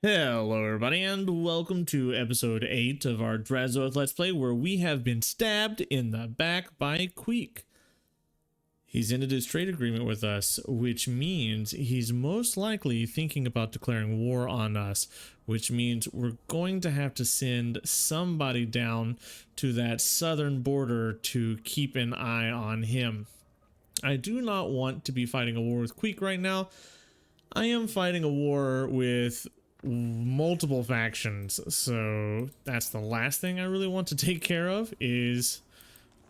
Hello everybody and welcome to episode 8 of our Drazoth Let's Play, where we have been stabbed in the back by Queek. He's ended his trade agreement with us, which means he's most likely thinking about declaring war on us, which means we're going to have to send somebody down to that southern border to keep an eye on him. I do not want to be fighting a war with Queek right now. I am fighting a war with multiple factions, so that's the last thing I really want to take care of is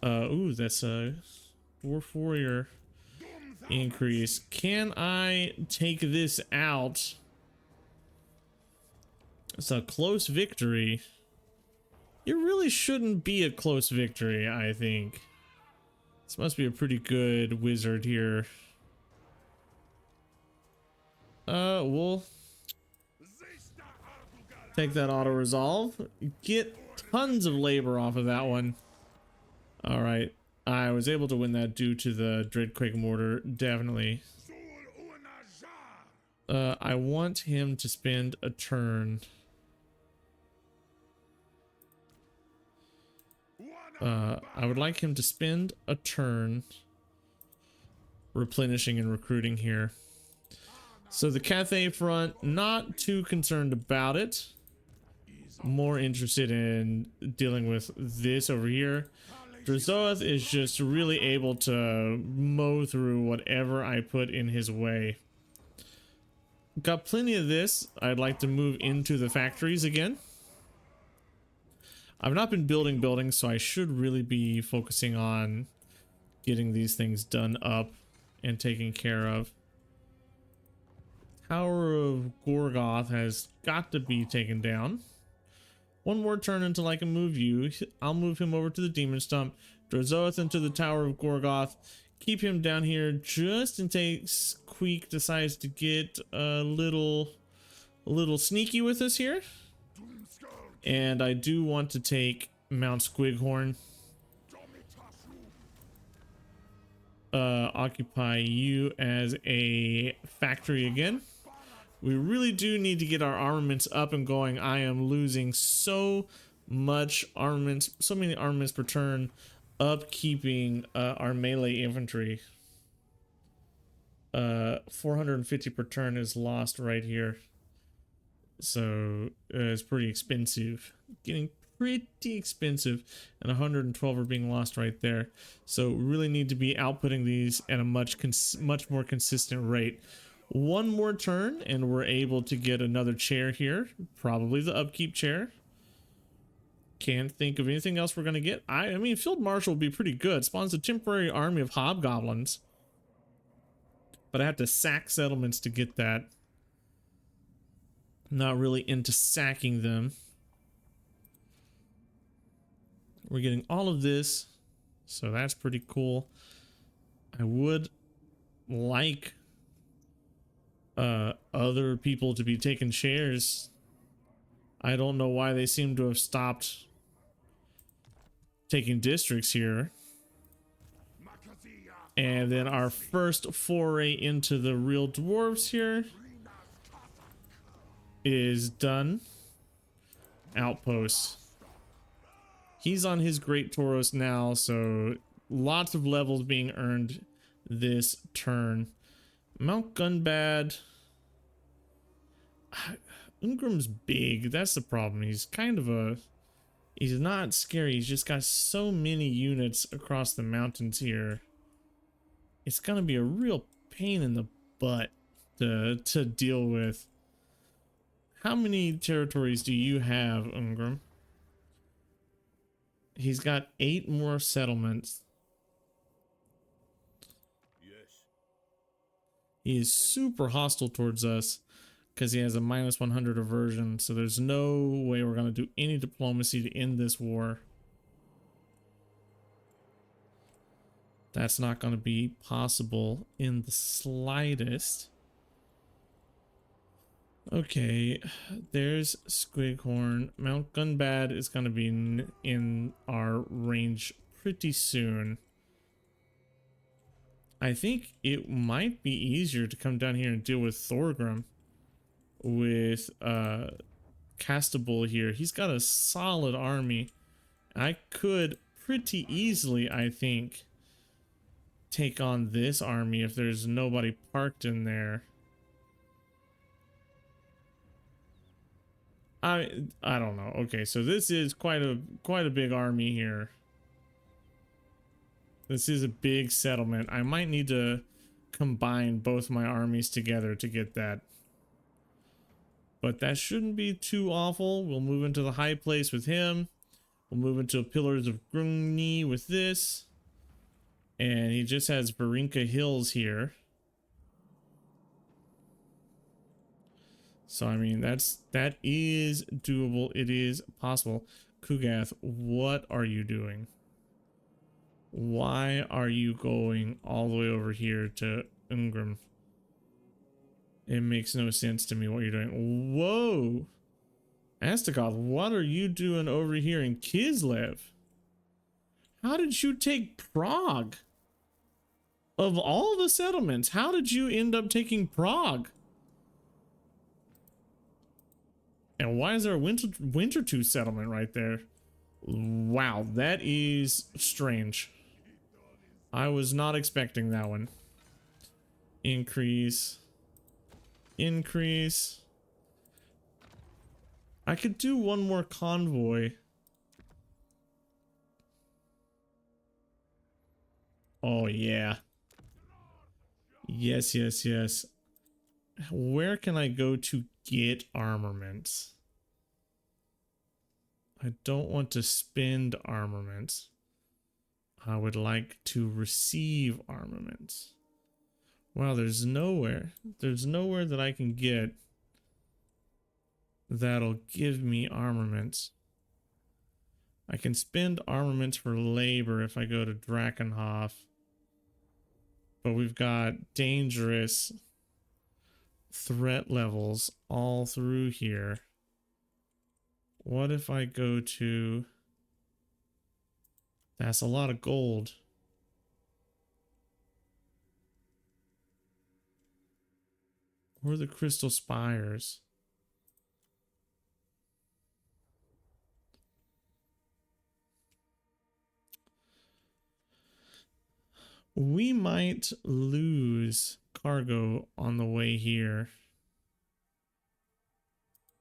ooh, that's a warrior increase. Can I take this out? It's a close victory. It really shouldn't be a close victory, I think. This must be a pretty good wizard here. We'll take that auto resolve. Get tons of labor off of that one. All right, I was able to win that due to the Dreadquake Mortar, definitely. I want him to spend a turn. I would like him to spend a turn replenishing and recruiting here. So the Cathay front, not too concerned about it. More interested in dealing with this over here. Drazoth is just really able to mow through whatever I put in his way. Got plenty of this. I'd like to move into the factories again. I've not been building buildings, so I should really be focusing on getting these things done up and taken care of. Tower of Gorgoth has got to be taken down. One more turn until I can move you. I'll move him over to the Demon Stump. Drazoth into the Tower of Gorgoth. Keep him down here just in case Queek decides to get a little sneaky with us here. And I do want to take Mount Squighorn. Occupy you as a factory again. We really do need to get our armaments up and going. I am losing so much armaments, so many armaments per turn, upkeeping our melee infantry. 450 per turn is lost right here. So it's pretty expensive. Getting pretty expensive, and 112 are being lost right there. So we really need to be outputting these at a much more consistent rate. One more turn and we're able to get another chair here, probably the upkeep chair. Can't think of anything else we're gonna get. I mean, Field Marshal would be pretty good. Spawns a temporary army of hobgoblins, but I have to sack settlements to get that. Not really into sacking them. We're getting all of this, so that's pretty cool. I would like other people to be taking shares. I don't know why they seem to have stopped taking districts here. And then our first foray into the real dwarves here is done. Outposts. He's on his Great Tauros now, so lots of levels being earned this turn. Mount Gunbad. Ungrim's big. That's the problem. He's kind of a... He's not scary. He's just got so many units across the mountains here. It's gonna be a real pain in the butt to deal with. How many territories do you have, Ungrim? He's got 8 more settlements. He is super hostile towards us because he has a -100 aversion, so there's no way we're going to do any diplomacy to end this war. That's not going to be possible in the slightest. Okay, there's Squighorn. Mount Gunbad is going to be in our range pretty soon. I think it might be easier to come down here and deal with Thorgrim. with Castable here. He's got a solid army. I could pretty easily, I think, take on this army if there's nobody parked in there. I don't know. Okay, so this is quite a big army here. This is a big settlement. I might need to combine both my armies together to get that. But that shouldn't be too awful. We'll move into the high place with him. We'll move into Pillars of Grungni with this. And he just has Varinka Hills here. So, I mean, that is doable. It is possible. Kugath, what are you doing? Why are you going all the way over here to Ungrim? It makes no sense to me what you're doing. Whoa! Astagoth, what are you doing over here in Kislev? How did you take Prague? Of all the settlements, how did you end up taking Prague? And why is there a Winterthur settlement right there? Wow, that is strange. I was not expecting that one. Increase. Increase. I could do one more convoy. Oh, yeah. Yes, yes, yes. Where can I go to get armaments? I don't want to spend armaments. I would like to receive armaments. Wow, there's nowhere. There's nowhere that I can get that'll give me armaments. I can spend armaments for labor if I go to Drakenhof. But we've got dangerous threat levels all through here. What if I go to... That's a lot of gold. Or the Crystal Spires. We might lose cargo on the way here.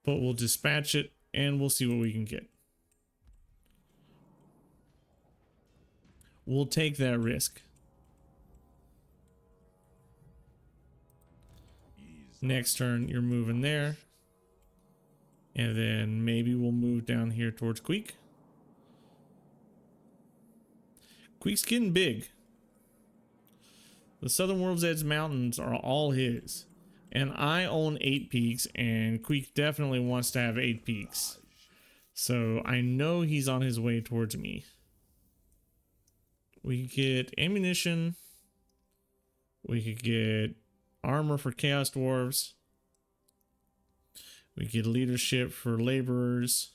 But we'll dispatch it and we'll see what we can get. We'll take that risk. Next turn, you're moving there. And then maybe we'll move down here towards Queek. Queek's getting big. The Southern World's Edge Mountains are all his. And I own 8 peaks, and Queek definitely wants to have 8 peaks. So I know he's on his way towards me. We could get ammunition. We could get armor for Chaos Dwarves. We get leadership for laborers.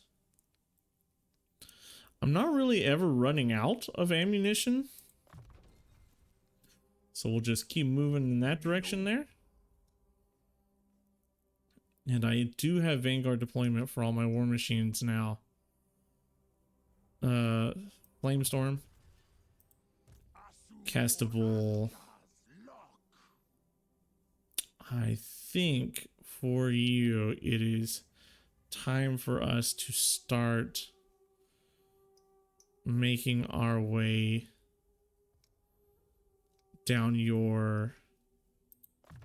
I'm not really ever running out of ammunition. So we'll just keep moving in that direction there. And I do have Vanguard deployment for all my war machines now. Flamestorm. Castable. I think for you it is time for us to start making our way down your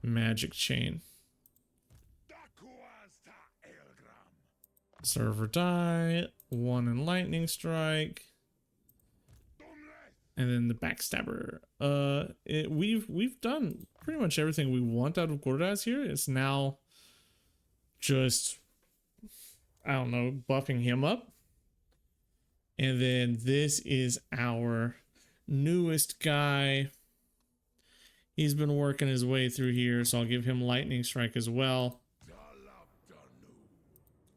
magic chain. Server die, 1 in lightning strike, and then the backstabber. We've done pretty much everything we want out of Gordas here. It's now just, I don't know, buffing him up. And then this is our newest guy. He's been working his way through here, so I'll give him lightning strike as well.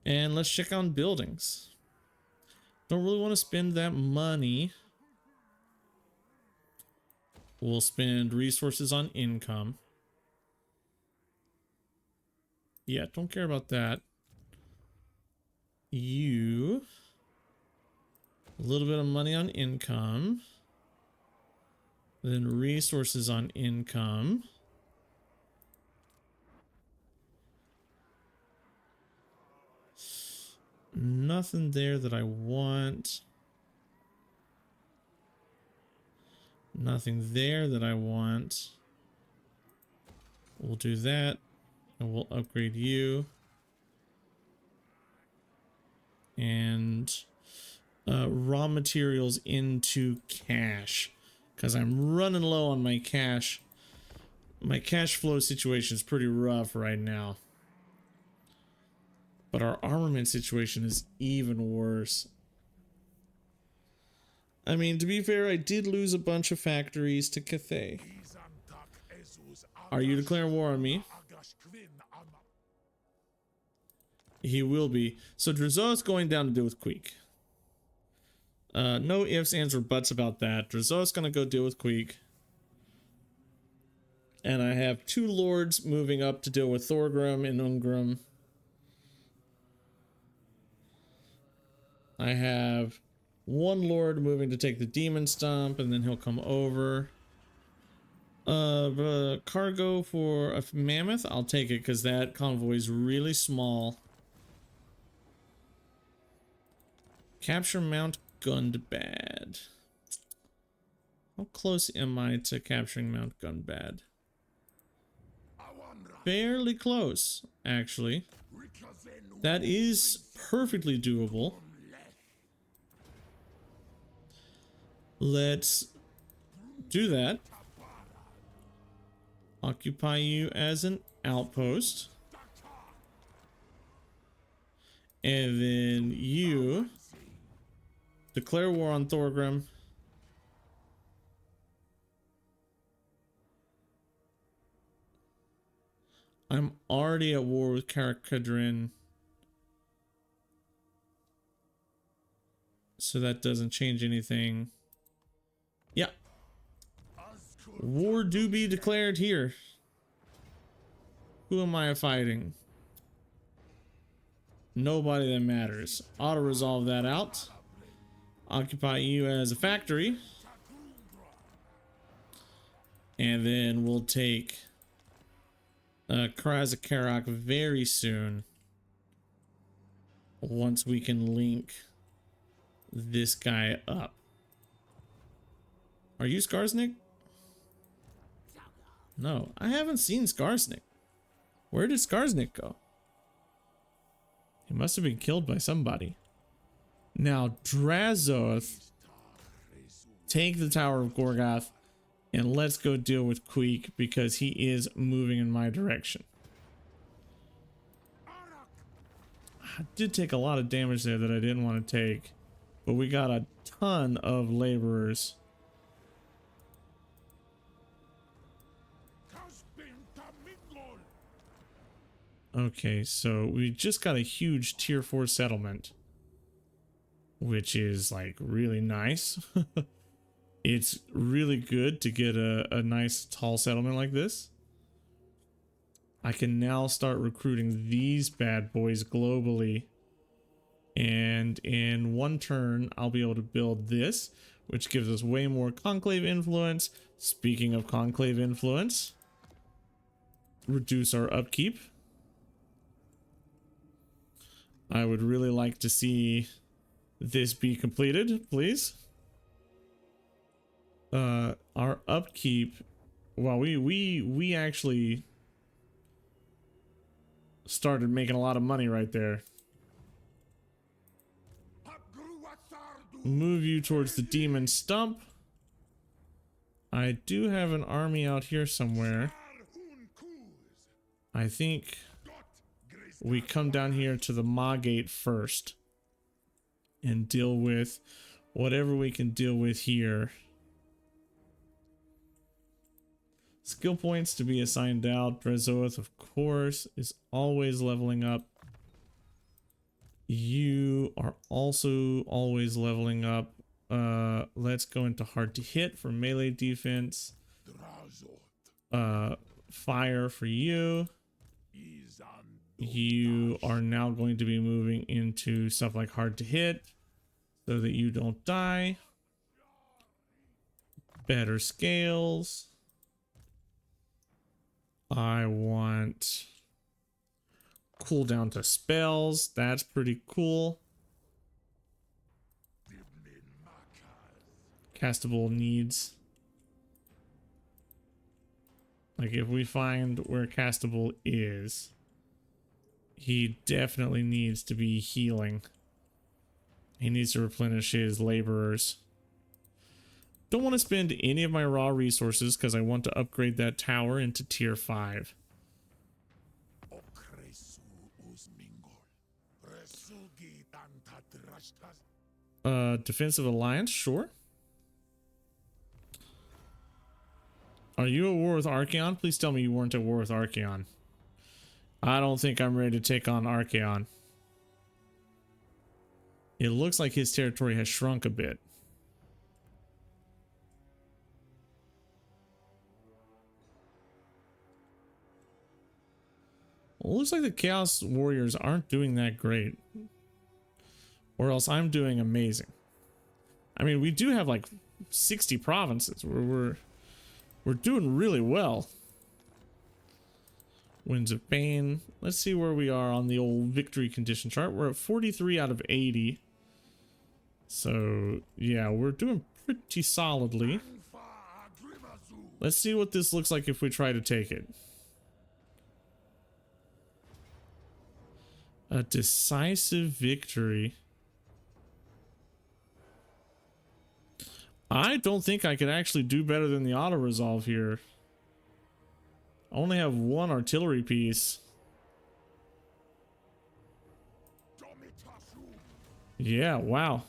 And let's check on buildings. Don't really want to spend that money. We'll spend resources on income. Yeah, don't care about that. You. A little bit of money on income. Then resources on income. Nothing there that I want. Nothing there that I want. We'll do that. And we'll upgrade you. And raw materials into cash. Because I'm running low on my cash. My cash flow situation is pretty rough right now. But our armament situation is even worse. I mean, to be fair, I did lose a bunch of factories to Cathay. Are you declaring war on me? He will be. So Drazoa's going down to deal with Queek. No ifs, ands, or buts about that. Drazoa's gonna go deal with Queek. And I have 2 lords moving up to deal with Thorgrim and Ungrim. I have 1 lord moving to take the demon stump, and then he'll come over. Cargo for a mammoth, I'll take it because that convoy is really small. Capture Mount Gundbad. How close am I to capturing Mount Gundbad? Fairly close, actually. That is perfectly doable. Let's do that. Occupy you as an outpost. And then you declare war on Thorgrim. I'm already at war with Karakadrin. So that doesn't change anything. Yeah. War do be declared here. Who am I fighting? Nobody that matters. Auto resolve that out. Occupy you as a factory. And then we'll take Krazakarak very soon. Once we can link this guy up. Are you Skarsnik? No, I haven't seen Skarsnik. Where did Skarsnik go? He must have been killed by somebody. Now, Drazoth, take the Tower of Gorgoth, and let's go deal with Queek because he is moving in my direction. I did take a lot of damage there that I didn't want to take, but we got a ton of laborers. Okay, so we just got a huge tier 4 settlement, which is like really nice. It's really good to get a nice tall settlement like this. I can now start recruiting these bad boys globally. And in 1 turn, I'll be able to build this, which gives us way more conclave influence. Speaking of conclave influence, reduce our upkeep. I would really like to see this be completed, please. Our upkeep, well, we actually started making a lot of money right there. Move you towards the demon stump. I do have an army out here somewhere. I think we come down here to the Maw Gate first and deal with whatever we can deal with here. Skill points to be assigned out. Drazoth, of course, is always leveling up. You are also always leveling up. Let's go into hard to hit for melee defense. Fire for you. You are now going to be moving into stuff like hard to hit so that you don't die. Better scales. I want cooldown to spells. That's pretty cool. Castable needs. Like if we find where castable is, he definitely needs to be healing. He needs to replenish his laborers. Don't want to spend any of my raw resources because I want to upgrade that tower into tier 5. Defensive alliance, sure. Are you at war with Archaon? Please tell me you weren't at war with Archaon. I don't think I'm ready to take on Archaon. It looks like his territory has shrunk a bit. Well, it looks like the Chaos Warriors aren't doing that great. Or else I'm doing amazing. I mean, we do have like 60 provinces. We're doing really well. Winds of Pain. Let's see where we are on the old victory condition chart. We're at 43 out of 80. So, yeah, we're doing pretty solidly. Let's see what this looks like if we try to take it. A decisive victory. I don't think I could actually do better than the auto resolve here. I only have one artillery piece. Yeah, wow.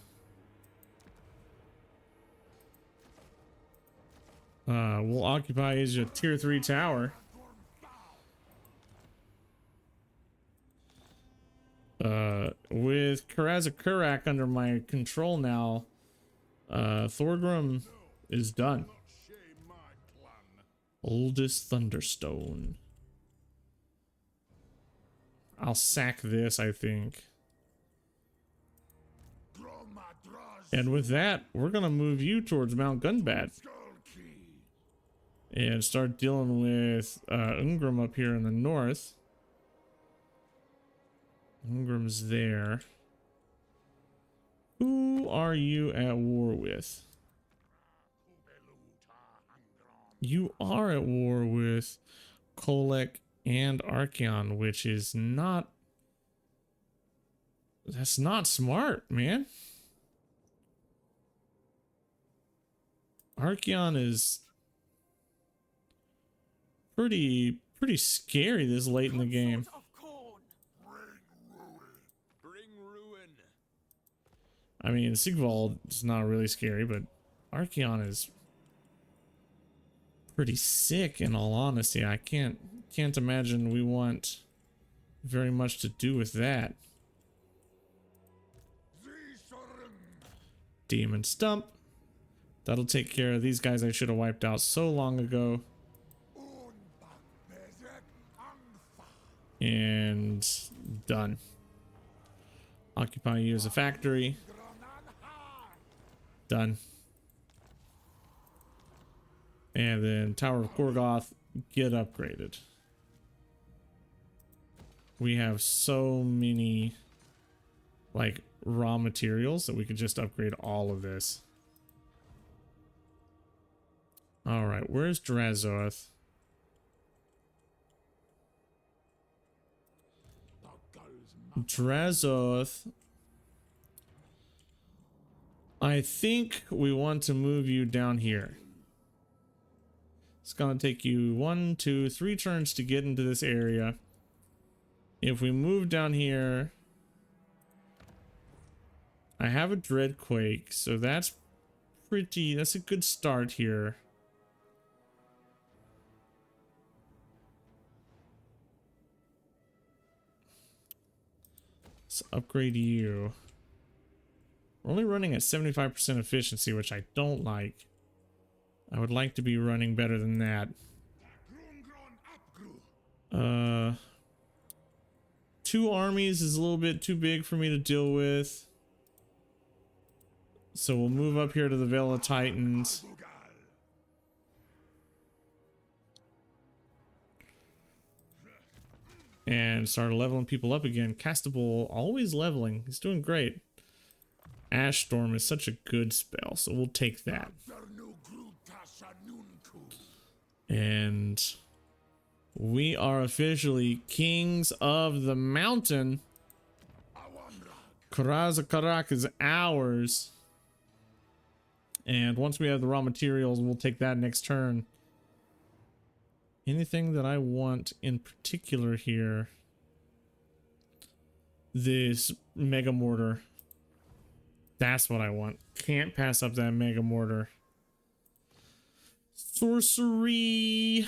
We'll occupy Asia tier 3 tower. With Karazakurak under my control now, Thorgrim is done. Oldest Thunderstone. I'll sack this, I think. And with that, we're gonna move you towards Mount Gunbad. And start dealing with Ungrim up here in the north. Ungrim's there. Who are you at war with? You are at war with Kolek and Archaon, which is not... That's not smart, man. Archaon is pretty scary this late in the game. I mean, Sigvald is not really scary, but Archaon is pretty sick in all honesty. I can't imagine we want very much to do with that. Demon Stump. That'll take care of these guys I should have wiped out so long ago. And done. Occupy you as a factory. Done. And then Tower of Korgoth, get upgraded. We have so many like raw materials that we could just upgrade all of this. All right, where's Drazoth? Drazoth. I think we want to move you down here. It's gonna take you 1, 2, 3 turns to get into this area. If we move down here, I have a Dreadquake, so that's a good start here. Let's upgrade you. We're only running at 75% efficiency, which I don't like. I would like to be running better than that. 2 armies is a little bit too big for me to deal with. So we'll move up here to the Vale of Titans. And start leveling people up again. Castable always leveling. He's doing great. Ash Storm is such a good spell, so we'll take that. And we are officially kings of the mountain. Karazakarak is ours. And once we have the raw materials, we'll take that next turn. Anything that I want in particular here? This Mega Mortar. That's what I want. Can't pass up that Mega Mortar. Sorcery.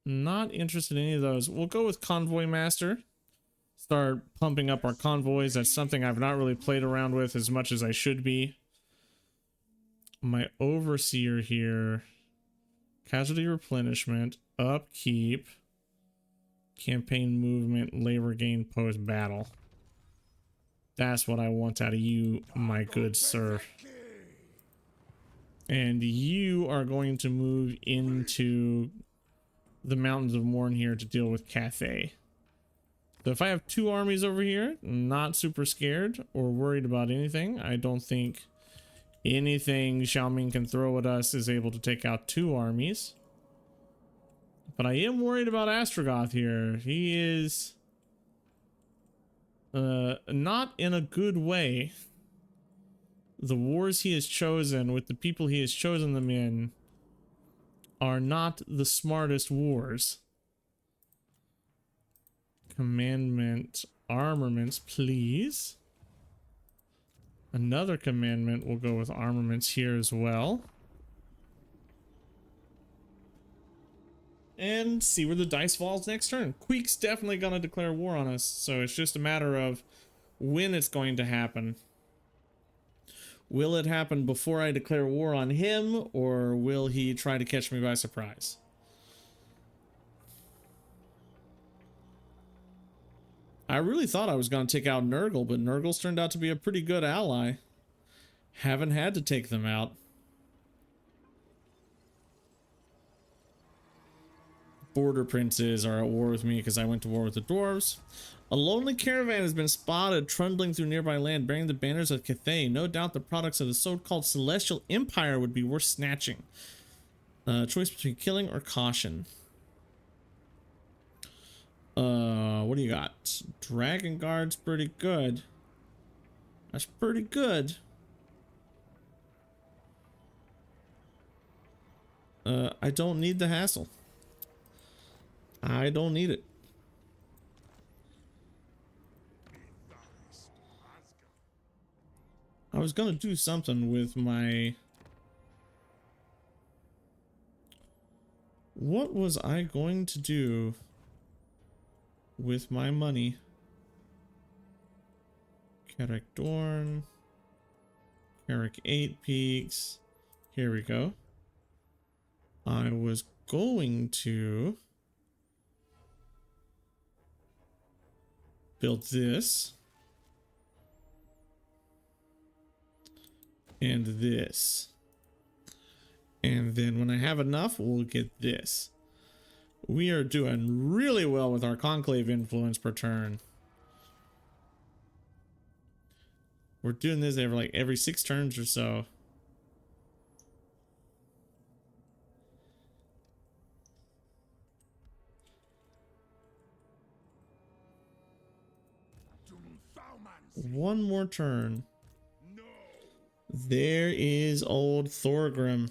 Not interested in any of those. We'll go with Convoy Master. Start pumping up our convoys. That's something I've not really played around with as much as I should be. My Overseer here. Casualty replenishment. Upkeep. Campaign movement. Labor gain post battle. That's what I want out of you, my good sir. And you are going to move into the Mountains of Morn here to deal with Cathay. So if I have 2 armies over here, not super scared or worried about anything. I don't think anything Xiaoming can throw at us is able to take out 2 armies. But I am worried about Astrogoth here. He is not in a good way. The wars he has chosen with the people he has chosen them in are not the smartest wars. Commandment armaments, please. Another commandment will go with armaments here as well. And see where the dice falls next turn. Queek's definitely gonna declare war on us, so it's just a matter of when it's going to happen. Will it happen before I declare war on him, or will he try to catch me by surprise? I really thought I was going to take out Nurgle, but Nurgle's turned out to be a pretty good ally. Haven't had to take them out. Border princes are at war with me because I went to war with the dwarves. A lonely caravan has been spotted trundling through nearby land bearing the banners of Cathay. No doubt the products of the so-called Celestial Empire would be worth snatching. Choice between killing or caution. What do you got? Dragon Guard's pretty good. That's pretty good. I don't need the hassle. I don't need it. I was gonna do something with my... What was I going to do with my money? Carrick Dorn. Carrick 8 Peaks. Here we go. I was going to build this. And this. And then when I have enough, we'll get this. We are doing really well with our conclave influence per turn. We're doing this every 6 turns or so. One more turn. There is old Thorgrim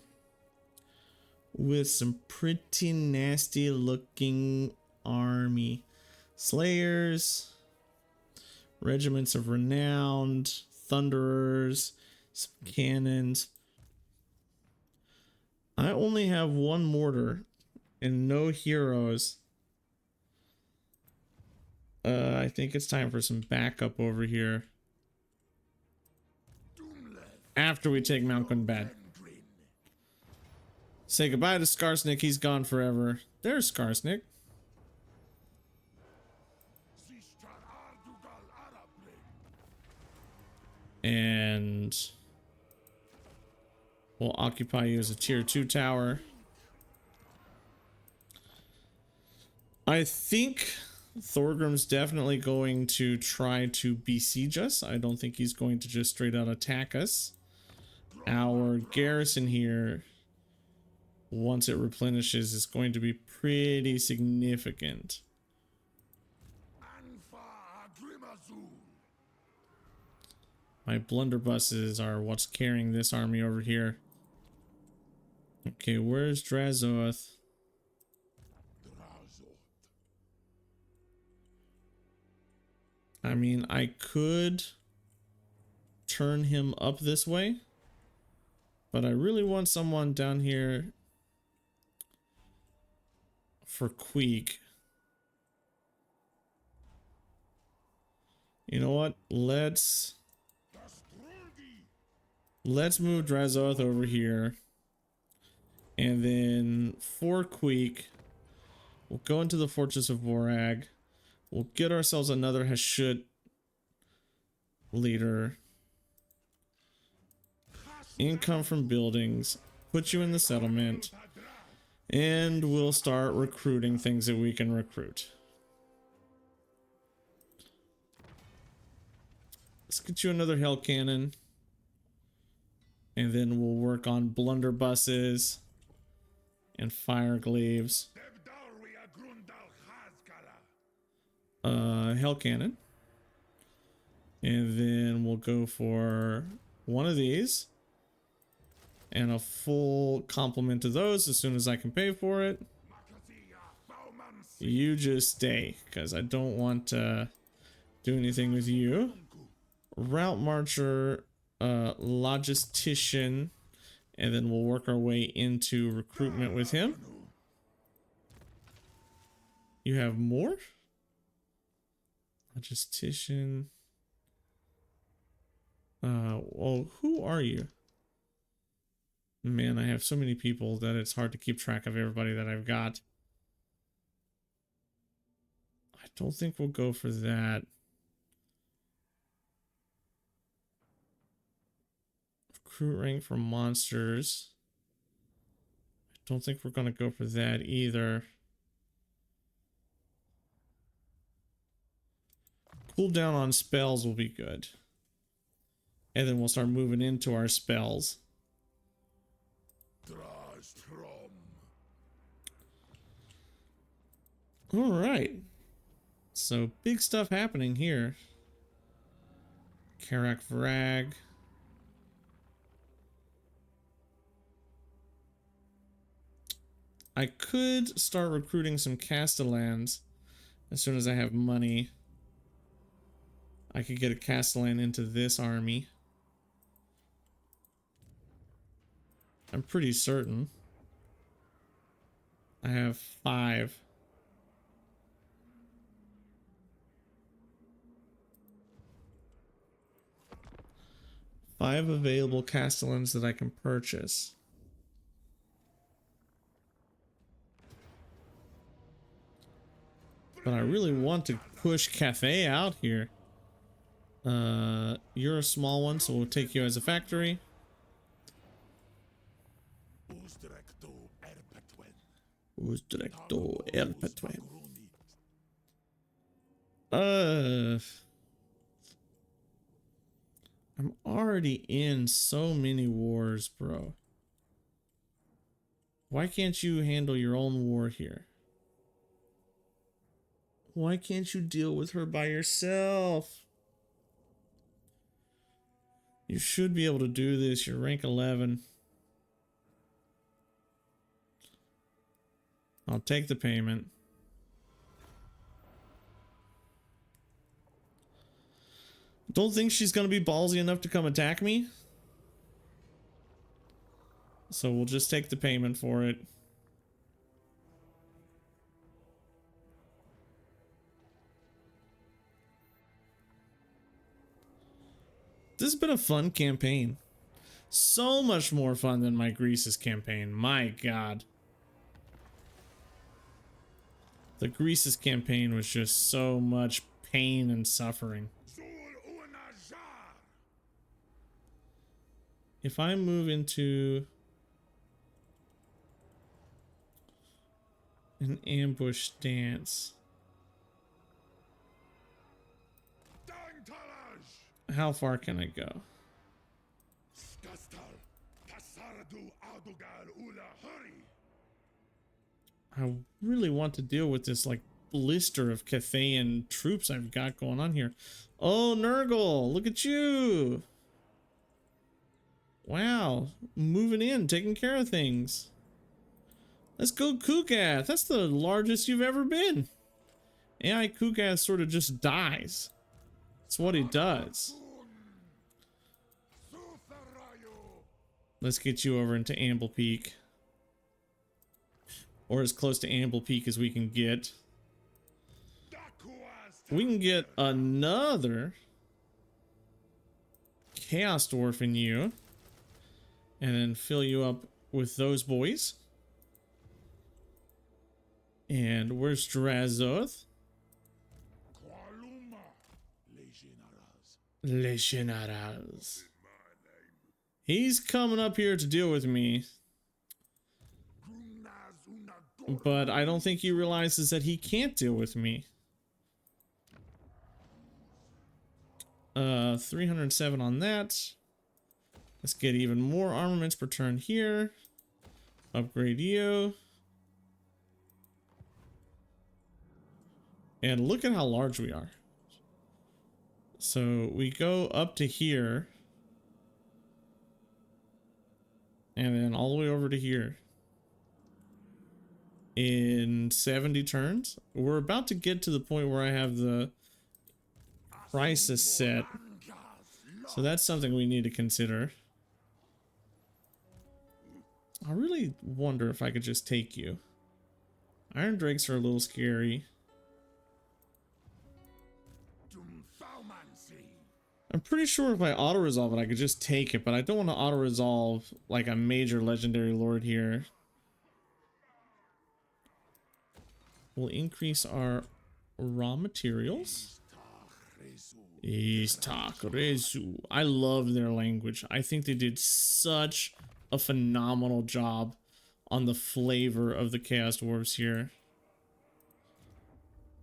with some pretty nasty looking army. Slayers, regiments of renowned, thunderers, some cannons. I only have 1 mortar and no heroes. I think it's time for some backup over here. After we take Mount Gunbad. Say goodbye to Skarsnik. He's gone forever. There's Skarsnik. And we'll occupy you as a tier 2 tower. I think Thorgrim's definitely going to try to besiege us. I don't think he's going to just straight out attack us. Our garrison here, once it replenishes, is going to be pretty significant. My blunderbusses are what's carrying this army over here. Okay, where's Drazoth? I mean, I could turn him up this way, but I really want someone down here for Queek. You know what? Let's move Drazoth over here. And then for Queek, we'll go into the Fortress of Vorag. We'll get ourselves another Hashut leader. Income from buildings. Put you in the settlement. And we'll start recruiting things that we can recruit. Let's get you another Hell Cannon. And then we'll work on blunderbusses and fire glaives. Hell Cannon. And then we'll go for one of these. And a full complement of those as soon as I can pay for it. You just stay, because I don't want to do anything with you. Route Marcher, Logistician, and then we'll work our way into recruitment with him. You have more? Logistician. Well, who are you? Man, I have so many people that it's hard to keep track of everybody that I've got. I don't think we'll go for that. Recruit rank for monsters. I don't think we're going to go for that either. Cooldown on spells will be good. And then we'll start moving into our spells. All right. So big stuff happening here. Karak Vrag. I could start recruiting some Castellans as soon as I have money. I could get a Castellan into this army. I'm pretty certain. I have 5. Five available Castellans that I can purchase. But I really want to push Cafe out here. You're a small one, so we'll take you as a factory. Who's Directo Erpetwen? I'm already in so many wars, bro. Why can't you handle your own war here? Why can't you deal with her by yourself? You should be able to do this. You're rank 11. I'll take the payment. Don't think she's going to be ballsy enough to come attack me. So we'll just take the payment for it. This has been a fun campaign. So much more fun than my Grease's campaign. My God. The Grease's campaign was just so much pain and suffering. If I move into an ambush stance, how far can I go? I really want to deal with this like blister of Cathayan troops I've got going on here. Oh, Nurgle, look at you. Wow, moving in, taking care of things. Let's go, Kugath. That's the largest you've ever been. AI Kugath sort of just dies. That's what he does. Let's get you over into Amble Peak. Or as close to Amble Peak as we can get. We can get another Chaos Dwarf in you. And then fill you up with those boys. And where's Drazoth? Legionaras. He's coming up here to deal with me. But I don't think he realizes that he can't deal with me. 307 on that. Let's get even more armaments per turn here. Upgrade you. And look at how large we are. So we go up to here. And then all the way over to here. In 70 turns. We're about to get to the point where I have the crisis set. So that's something we need to consider. I really wonder if I could just take you. Iron Drakes are a little scary. I'm pretty sure if I auto-resolve it, I could just take it, but I don't want to auto-resolve like a major legendary lord here. We'll increase our raw materials. Istakrezu. I love their language. I think they did such a phenomenal job on the flavor of the Chaos Dwarves here.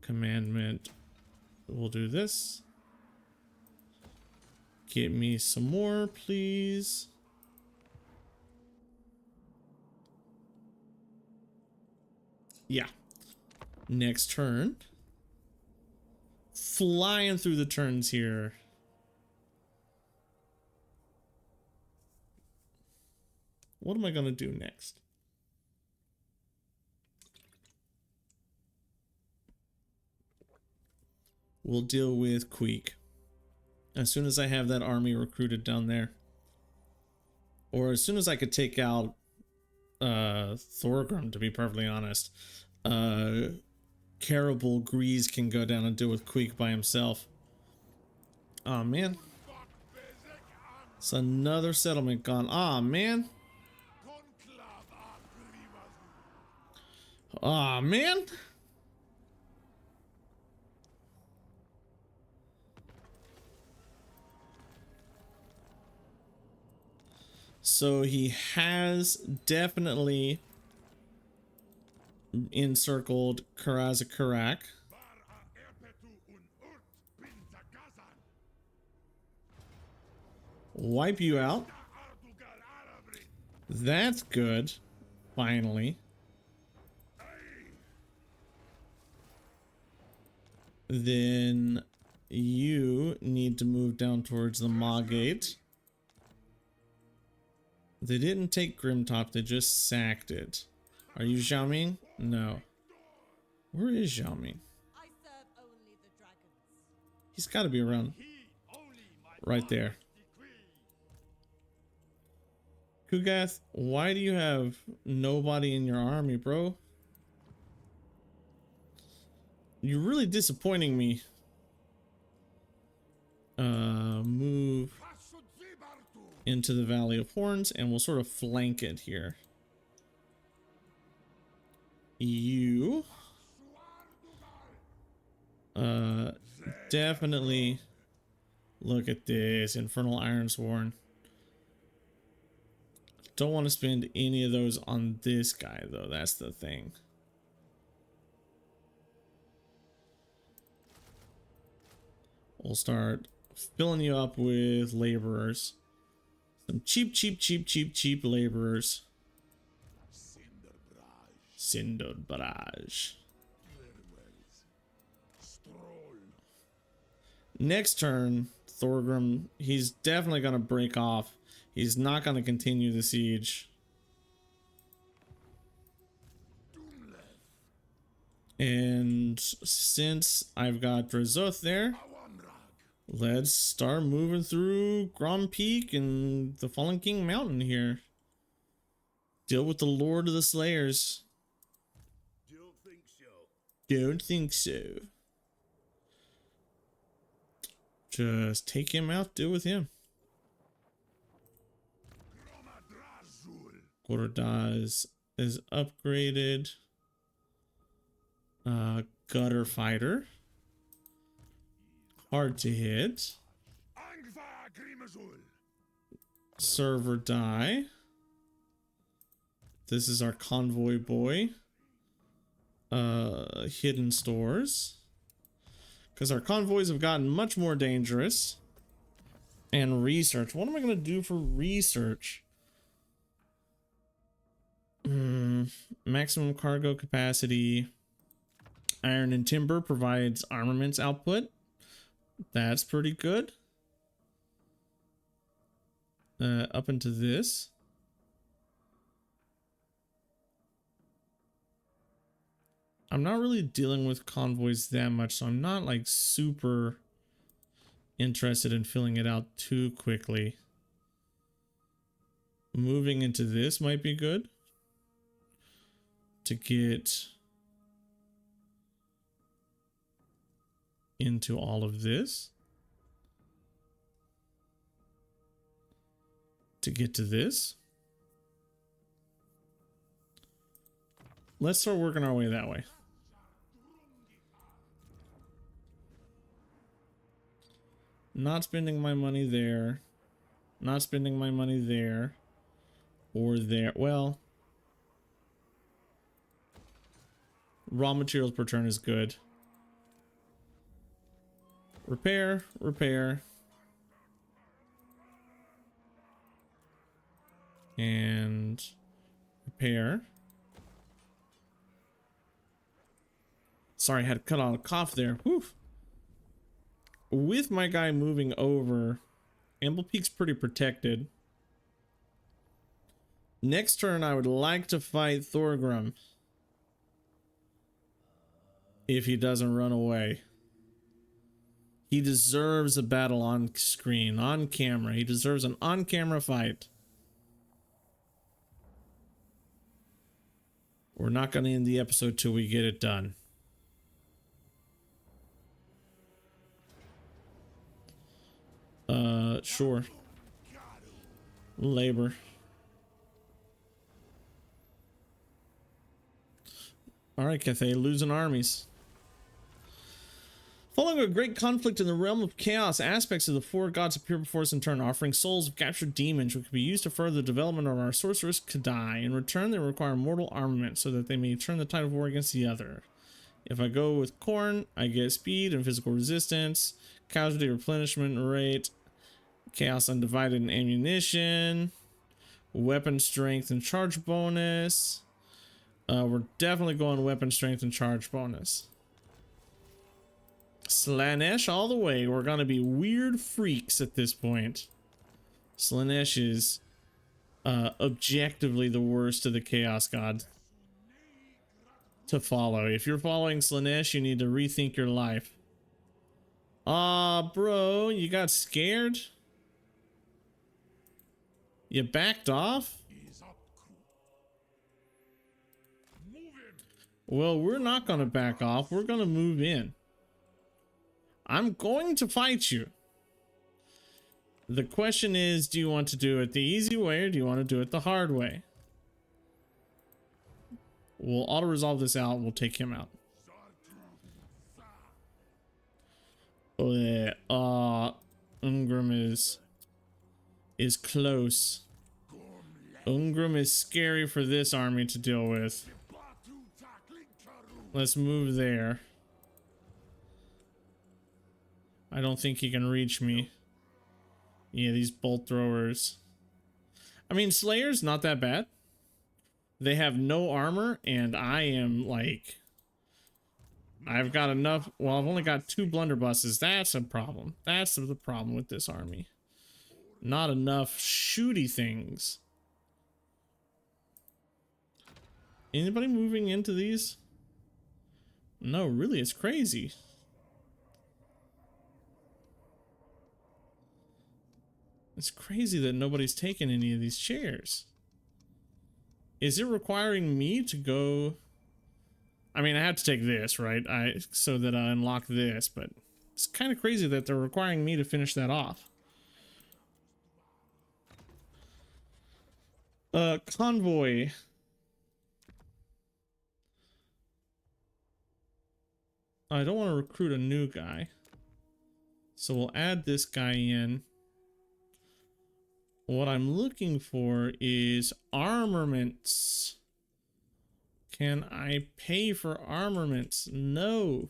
Commandment. We'll do this. Get me some more, please. Yeah. Next turn. Flying through the turns here. What am I going to do next? We'll deal with Queek. As soon as I have that army recruited down there. Or as soon as I could take out Thorgrim, to be perfectly honest. Caribou Grease can go down and deal with Queek by himself. Oh man. It's another settlement gone. Oh man. Oh man. So he has definitely encircled Karaz-a-Karak. Wipe you out. That's good. Finally. Then you need to move down towards the Maw Gate. They didn't take Grimtop, they just sacked it. Are you Zhao Ming? No. Where is Zhao Ming? He's got to be around. Right there. Kugath, why do you have nobody in your army, bro? You're really disappointing me. Move into the Valley of Horns, and we'll sort of flank it here. You definitely look at this Infernal Ironsworn. Don't want to spend any of those on this guy though, that's the thing. We'll start filling you up with laborers. Some cheap laborers. Cinder Barrage. Next turn, Thorgrim, he's definitely going to break off. He's not going to continue the siege. And since I've got Drazhoth there, let's start moving through Grom Peak and the Fallen King Mountain here. Deal with the Lord of the Slayers. Don't think so. Don't think so. Just take him out, deal with him. Gordaz is upgraded. Gutter Fighter. Hard to hit. Server die. This is our convoy boy. Hidden stores. Because our convoys have gotten much more dangerous. And research. What am I going to do for research? Maximum cargo capacity. Iron and timber provides armaments output. That's pretty good. Up into this. I'm not really dealing with convoys that much, so I'm not like super interested in filling it out too quickly. Moving into this might be good to get into all of this, to get to this. Let's start working our way that way. Not spending my money there, not spending my money there or there. Well, raw materials per turn is good. Repair, repair. And repair. Sorry, I had to cut out a cough there. Whew. With my guy moving over, Amble Peak's pretty protected. Next turn, I would like to fight Thorgrim. If he doesn't run away. He deserves a battle on screen, on camera. He deserves an on-camera fight. We're not going to end the episode till we get it done. Sure. Labor. Alright, Cathay, losing armies. Following a great conflict in the realm of chaos, aspects of the four gods appear before us in turn, offering souls of captured demons, which can be used to further the development of our sorceress Kadai. In return, they require mortal armament so that they may turn the tide of war against the other. If I go with Khorne, I get speed and physical resistance, casualty replenishment rate, chaos undivided and ammunition, weapon strength and charge bonus. We're definitely going weapon strength and charge bonus. Slaanesh all the way. We're gonna be weird freaks at this point. Slaanesh is objectively the worst of the Chaos God to follow. If you're following Slaanesh, you need to rethink your life. Bro, you got scared? You backed off? Well, we're not gonna back off. We're gonna move in. I'm going to fight you. The question is, do you want to do it the easy way or do you want to do it the hard way? We'll auto-resolve this out. We'll take him out. Oh, yeah. Ungrim is close. Ungrim is scary for this army to deal with. Let's move there. I don't think he can reach me. Yeah, these bolt throwers. I mean, Slayer's not that bad. They have no armor, and I am like... I've got enough... Well, I've only got 2 blunderbusses. That's a problem. That's the problem with this army. Not enough shooty things. Anybody moving into these? No, really, it's crazy. It's crazy that nobody's taken any of these chairs. Is it requiring me to go? I mean, I have to take this, right? So that I unlock this, but it's kind of crazy that they're requiring me to finish that off. Convoy. I don't want to recruit a new guy. So we'll add this guy in. What I'm looking for is armaments. Can I pay for armaments? No.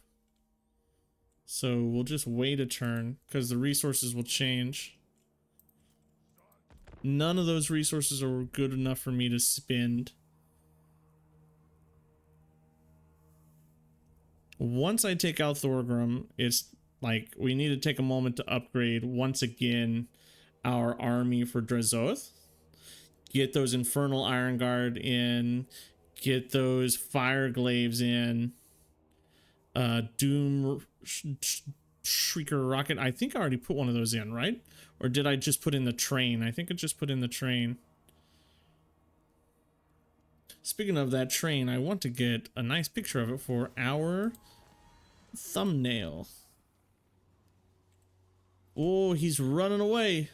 So we'll just wait a turn because the resources will change. None of those resources are good enough for me to spend. Once I take out Thorgrim, it's like we need to take a moment to upgrade once again our army for Drazoth. Get those Infernal Iron Guard in. Get those Fire Glaives in. Doom Shrieker Rocket. I think I already put one of those in, right? Or did I just put in the train? I think I just put in the train. Speaking of that train, I want to get a nice picture of it for our thumbnail. Oh, he's running away.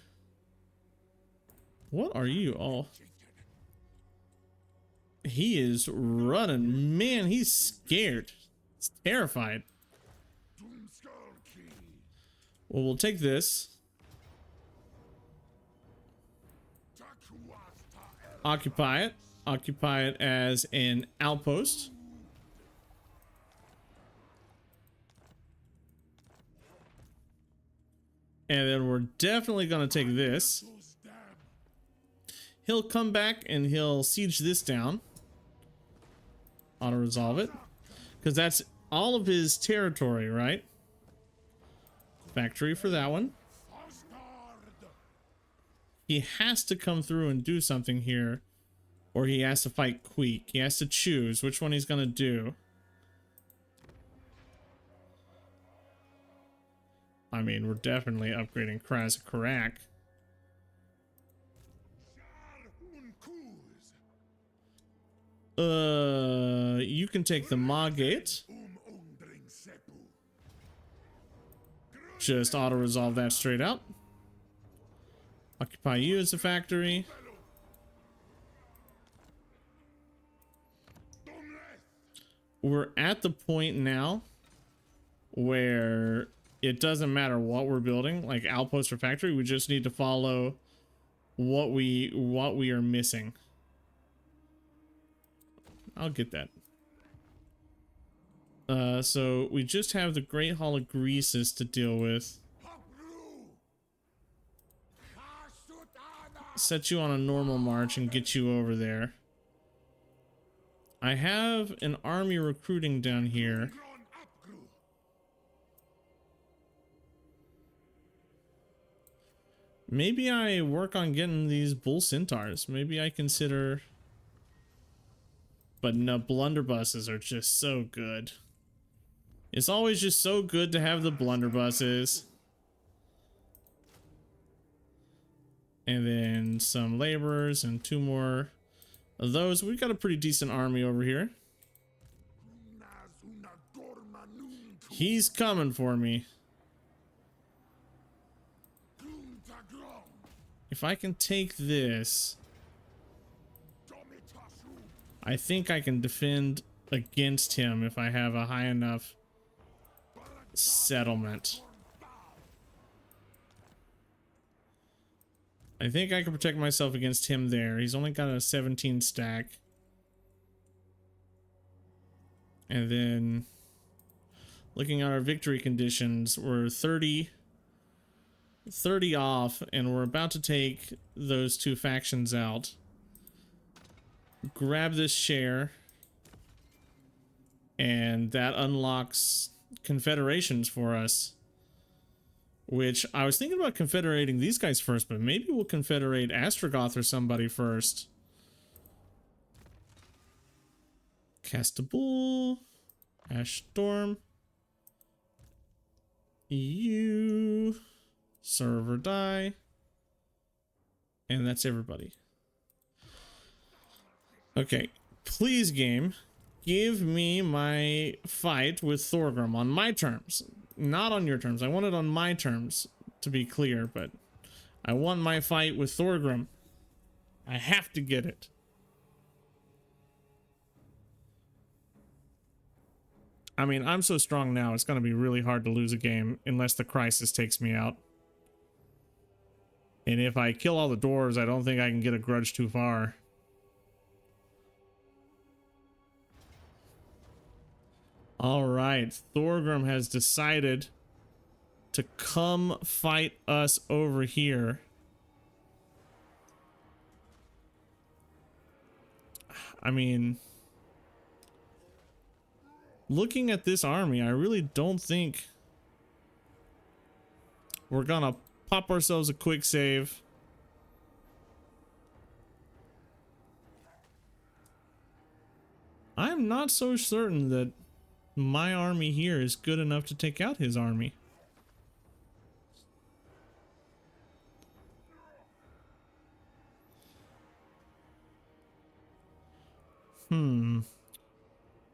What are you? Oh. He is running. Man, he's scared. He's terrified. Well, we'll take this. Occupy it. Occupy it as an outpost. And then we're definitely going to take this. He'll come back and he'll siege this down. Auto-resolve it. Because that's all of his territory, right? Factory for that one. He has to come through and do something here. Or he has to fight Queek. He has to choose which one he's going to do. I mean, we're definitely upgrading Kraz Karak. You can take the Maugate. Just auto-resolve that straight out. Occupy you as a factory. We're at the point now where it doesn't matter what we're building, like outpost or factory. We just need to follow what we are missing. I'll get that. So we just have the Great Hall of Greases to deal with. Set you on a normal march and get you over there. I have an army recruiting down here. Maybe I work on getting these bull centaurs. Maybe I consider... But no, blunderbusses are just so good. It's always just so good to have the blunderbusses. And then some laborers and 2 more of those. We've got a pretty decent army over here. He's coming for me. If I can take this, I think I can defend against him if I have a high enough settlement. I think I can protect myself against him there. He's only got a 17 stack. And then looking at our victory conditions, we're 30 off, and we're about to take those two factions out. Grab this share, and that unlocks confederations for us, which I was thinking about confederating these guys first, but maybe we'll confederate Astrogoth or somebody first. Cast a bull, Ash Storm, you, serve or die, and that's everybody. Okay, please game, give me my fight with Thorgrim on my terms, not on your terms. I want it on my terms, to be clear, but I want my fight with Thorgrim. I have to get it. I mean, I'm so strong now, it's going to be really hard to lose a game unless the crisis takes me out. And if I kill all the dwarves, I don't think I can get a grudge too far. All right, Thorgrim has decided to come fight us over here. I mean, looking at this army, I really don't think we're gonna pop ourselves a quick save. I'm not so certain that my army here is good enough to take out his army.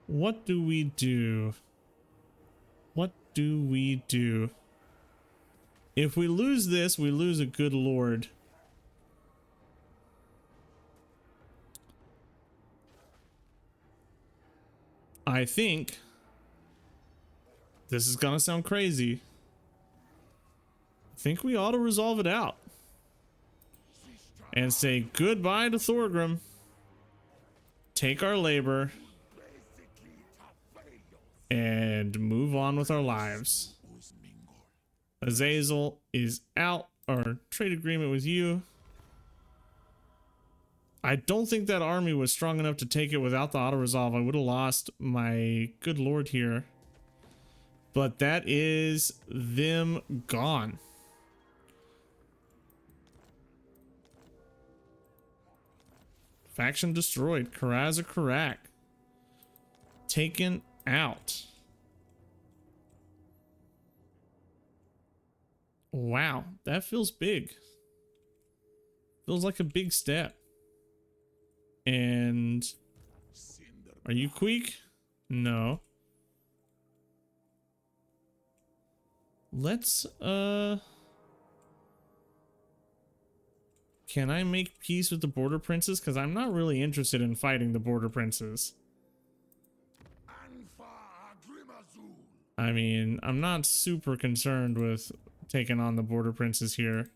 What do we do? What do we do? If we lose this, we lose a good lord. I think this is gonna sound crazy. I think we ought to resolve it out and say goodbye to Thorgrim. Take our labor and move on with our lives. Azazel is out. Our trade agreement with you. I don't think that army was strong enough to take it without the auto resolve. I would have lost my good lord here. But that is them gone. Faction destroyed. Karaz Karak taken out. Wow, that feels big. Feels like a big step. And are you Queek? No. Let's can I make peace with the border princes? Because I'm not really interested in fighting the border princes. I mean, I'm not super concerned with taking on the border princes here.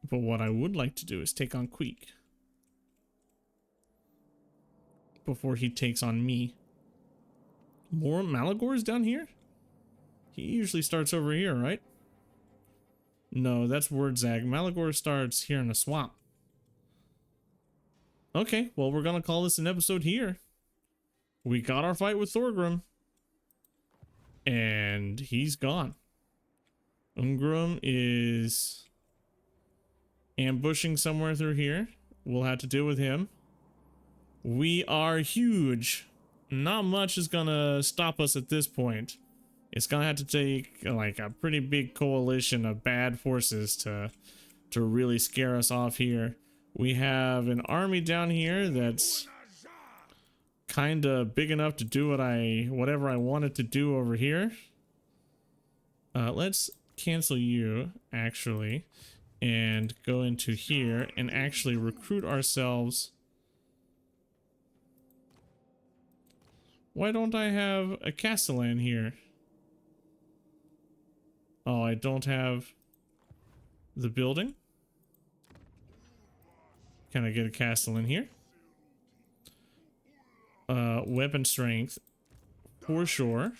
But what I would like to do is take on Queek before he takes on me. More Malagor's down here? He usually starts over here, right? No, that's Wordzag. Malagor starts here in the swamp. Okay, well, we're gonna call this an episode here. We got our fight with Thorgrim. And he's gone. Ungrim is ambushing somewhere through here. We'll have to deal with him. We are huge. Not much is gonna stop us at this point. It's gonna have to take like a pretty big coalition of bad forces to really scare us off here. We have an army down here that's kind of big enough to do whatever I wanted to do over here. Let's cancel you, actually, and go into here and actually recruit ourselves. Why don't I have a Castellan here? Oh, I don't have the building. Can I get a Castellan here? Weapon strength, for sure.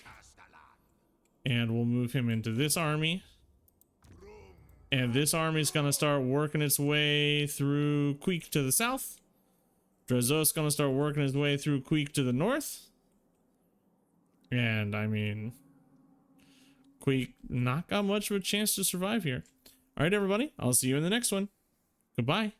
And we'll move him into this army. And this army is going to start working its way through Queek to the south. Drazos going to start working his way through Queek to the north. And I mean, Queek not got much of a chance to survive here. All right, everybody. I'll see you in the next one. Goodbye.